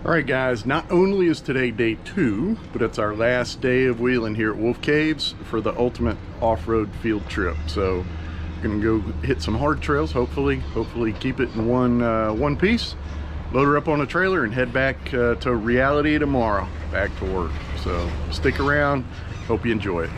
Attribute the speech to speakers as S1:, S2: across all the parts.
S1: All right, guys, not only is today day 2, but it's our last day of wheeling here at Wolf Caves for the ultimate off-road field trip. So we're gonna go hit some hard trails, hopefully keep it in one piece, load her up on a trailer and head back to reality tomorrow, back to work. So stick around, hope you enjoy it.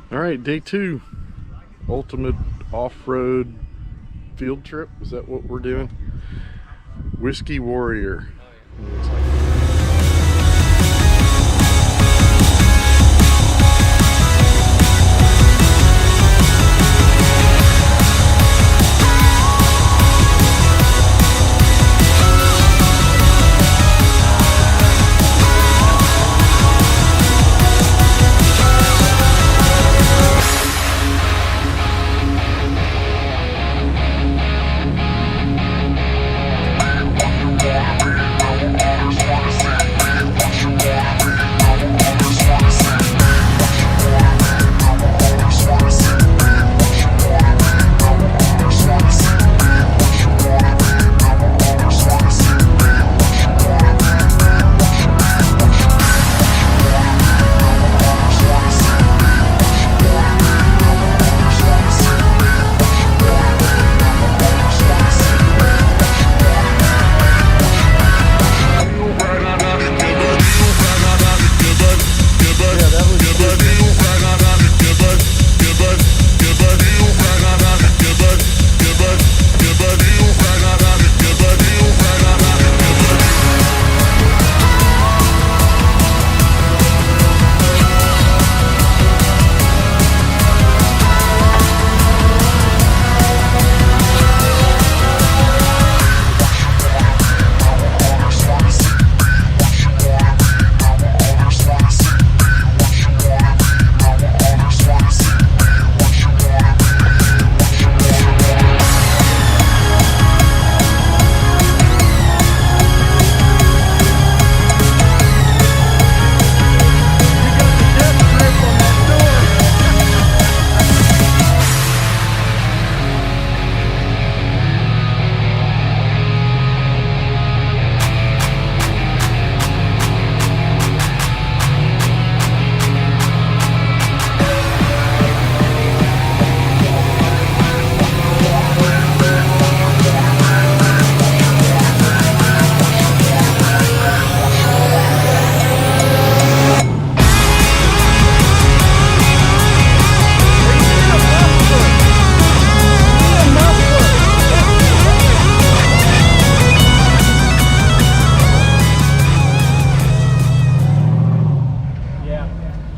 S1: All right, day 2, ultimate off-road field trip. Is that what we're doing? Whiskey Warrior.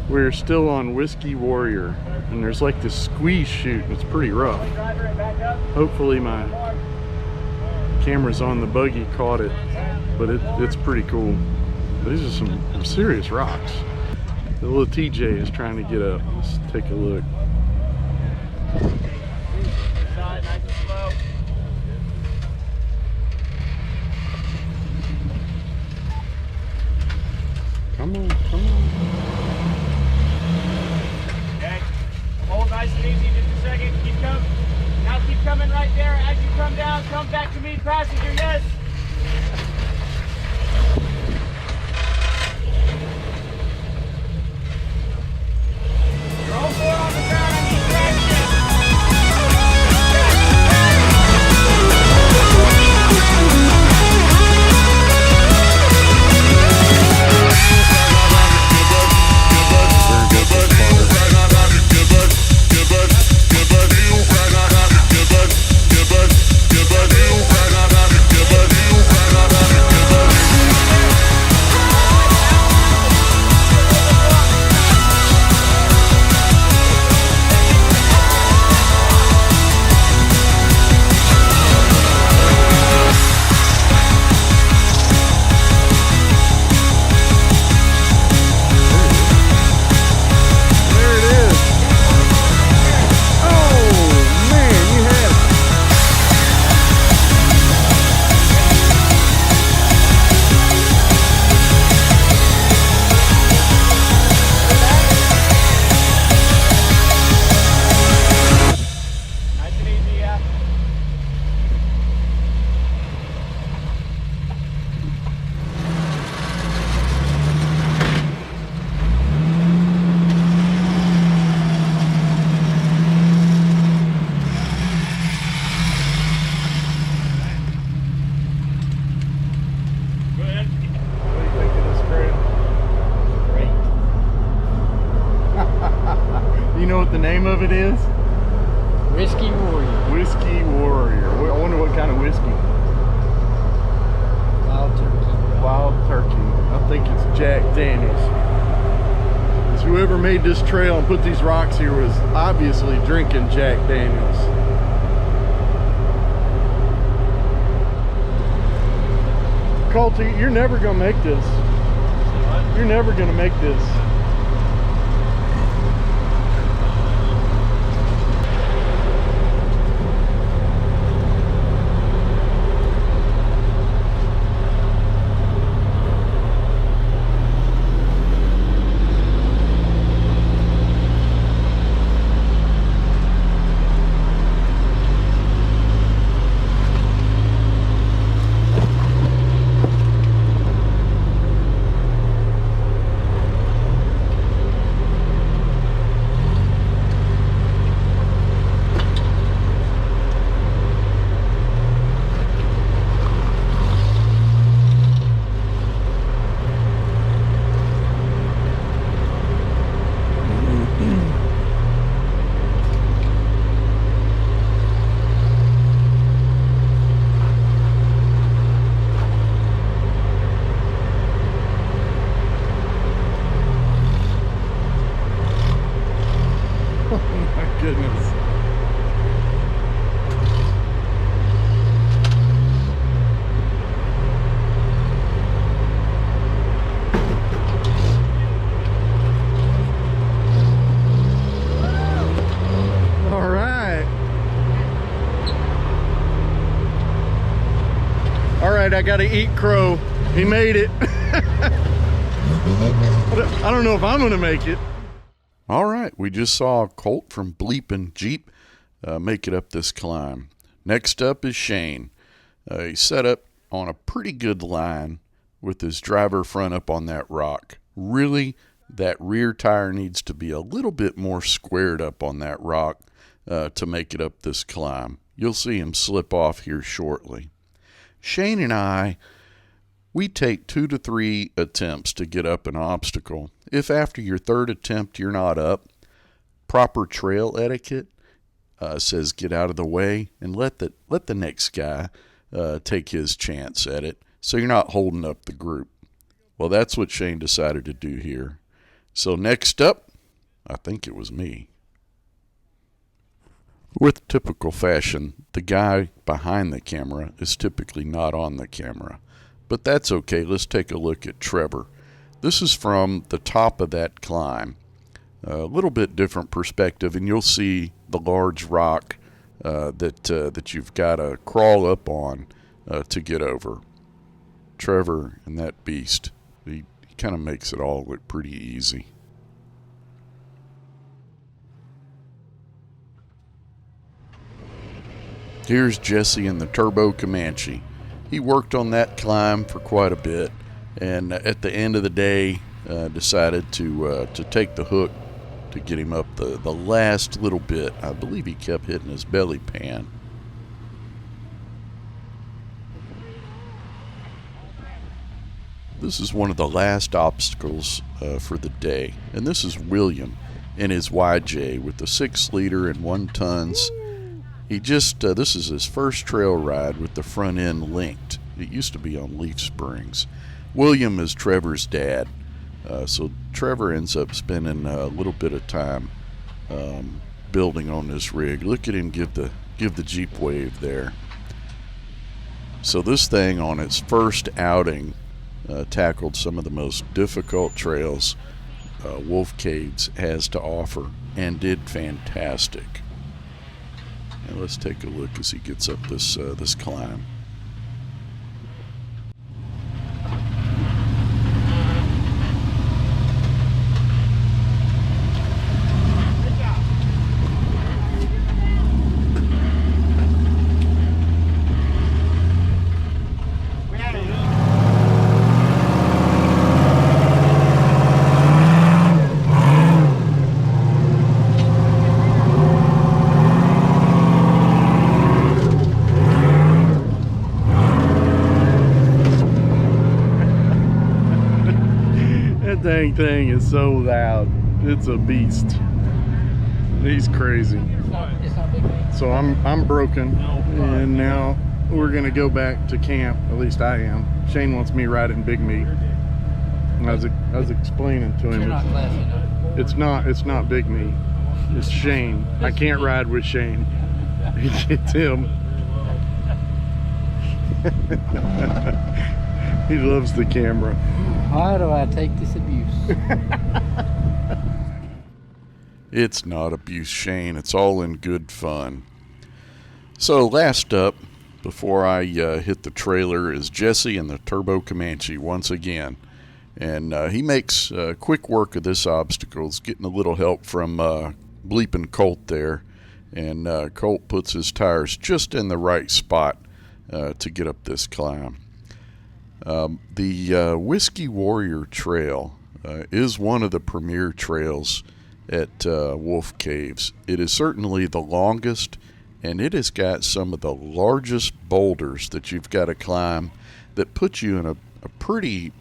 S1: We're still on Whiskey Warrior, and there's like this squeeze chute, and it's pretty rough. Hopefully my camera's on the buggy caught it, but it's pretty cool. These are some serious rocks. The little TJ is trying to get up. Let's take a look. Come on, come on.
S2: Okay, hold nice and easy just a second. Keep coming. Now keep coming right there. As you come down, come back to me, passenger, yes. You're all four on the ground. I need traction.
S1: You know what the name of it is?
S2: Whiskey Warrior.
S1: Whiskey Warrior. I wonder what kind of whiskey.
S2: Wild turkey.
S1: Wild turkey. I think it's Jack Daniels. So whoever made this trail and put these rocks here was obviously drinking Jack Daniels. Colty, you're never gonna make this. You're never gonna make this. Goodness. All right. All right, I gotta eat crow. He made it. I don't know if I'm gonna make it. All right, we just saw Colt from Bleepin' Jeep make it up this climb. Next up is Shane. He set up on a pretty good line with his driver front up on that rock. Really, that rear tire needs to be a little bit more squared up on that rock to make it up this climb. You'll see him slip off here shortly. Shane and I, we take 2 to 3 attempts to get up an obstacle. If after your third attempt you're not up, proper trail etiquette says get out of the way and let the next guy take his chance at it, so you're not holding up the group. Well, that's what Shane decided to do here. So next up, I think it was me. With typical fashion, the guy behind the camera is typically not on the camera. But that's okay. Let's take a look at Trevor. This is from the top of that climb. A little bit different perspective, and you'll see the large rock that you've got to crawl up on to get over. Trevor and that beast, he kind of makes it all look pretty easy. Here's Jesse in the Turbo Comanche. He worked on that climb for quite a bit, and at the end of the day decided to take the hook to get him up the last little bit. I believe he kept hitting his belly pan. This is one of the last obstacles for the day, and this is William in his YJ with the 6-liter and 1 tons. He just, this is his first trail ride with the front end linked. It used to be on leaf springs. William is Trevor's dad, so Trevor ends up spending a little bit of time building on this rig. Look at him give the Jeep wave there. So this thing on its first outing tackled some of the most difficult trails Wolf Caves has to offer and did fantastic. And let's take a look as he gets up this climb. That dang thing is so loud. It's a beast. He's crazy.
S3: It's not big.
S1: So I'm broken, and now we're gonna go back to camp. At least I am. Shane wants me riding Big Meat. I was explaining to him.
S3: You're not classy enough.
S1: It's not Big Meat. It's Shane. I can't ride with Shane. It's him. He loves the camera.
S3: How do I take this abuse?
S1: It's not abuse, Shane. It's all in good fun. So last up, before I hit the trailer, is Jesse and the Turbo Comanche once again. And he makes quick work of this obstacle. He's getting a little help from bleeping Colt there. And Colt puts his tires just in the right spot to get up this climb. The Whiskey Warrior Trail is one of the premier trails at Wolf Caves. It is certainly the longest, and it has got some of the largest boulders that you've got to climb that put you in a pretty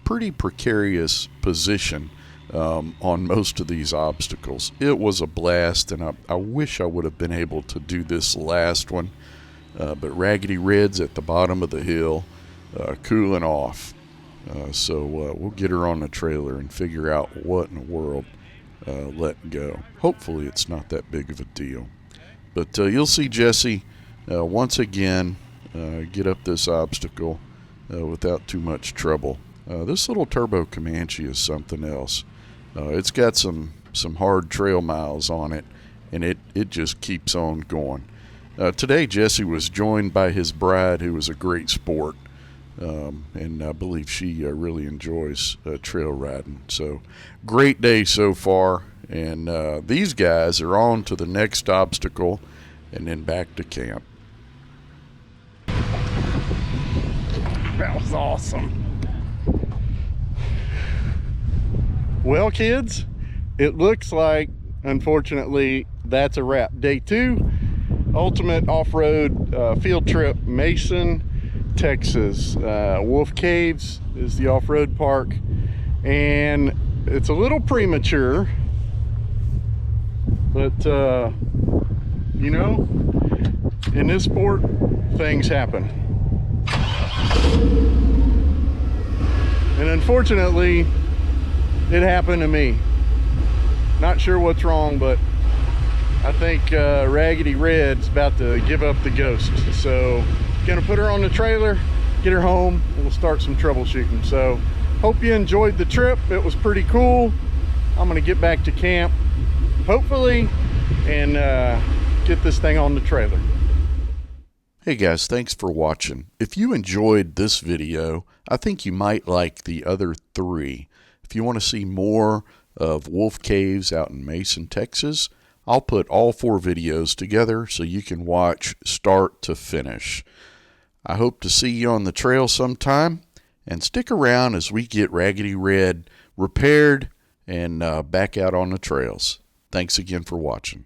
S1: precarious position on most of these obstacles. It was a blast, and I wish I would have been able to do this last one, but Raggedy Red's at the bottom of the hill cooling off. So we'll get her on the trailer and figure out what in the world let go. Hopefully it's not that big of a deal. But you'll see Jesse once again get up this obstacle without too much trouble. This little Turbo Comanche is something else. It's got some hard trail miles on it, and it just keeps on going. Today Jesse was joined by his bride, who was a great sport. And I believe she really enjoys trail riding. So great day so far, and these guys are on to the next obstacle and then back to camp. That was awesome. Well, kids, it looks like, unfortunately, that's a wrap. Day 2, ultimate off-road field trip, Mason, Texas. Wolf Caves is the off-road park, and it's a little premature, but you know, in this sport things happen, and unfortunately it happened to me. Not sure what's wrong, but I think Raggedy Red's about to give up the ghost. So gonna put her on the trailer, get her home, and we'll start some troubleshooting. So hope you enjoyed the trip. It was pretty cool. I'm gonna get back to camp, hopefully, and get this thing on the trailer. Hey guys, thanks for watching. If you enjoyed this video, I think you might like the other 3. If you want to see more of Wolf Caves out in Mason, Texas, I'll put all 4 videos together so you can watch start to finish. I hope to see you on the trail sometime, and stick around as we get Raggedy Red repaired and back out on the trails. Thanks again for watching.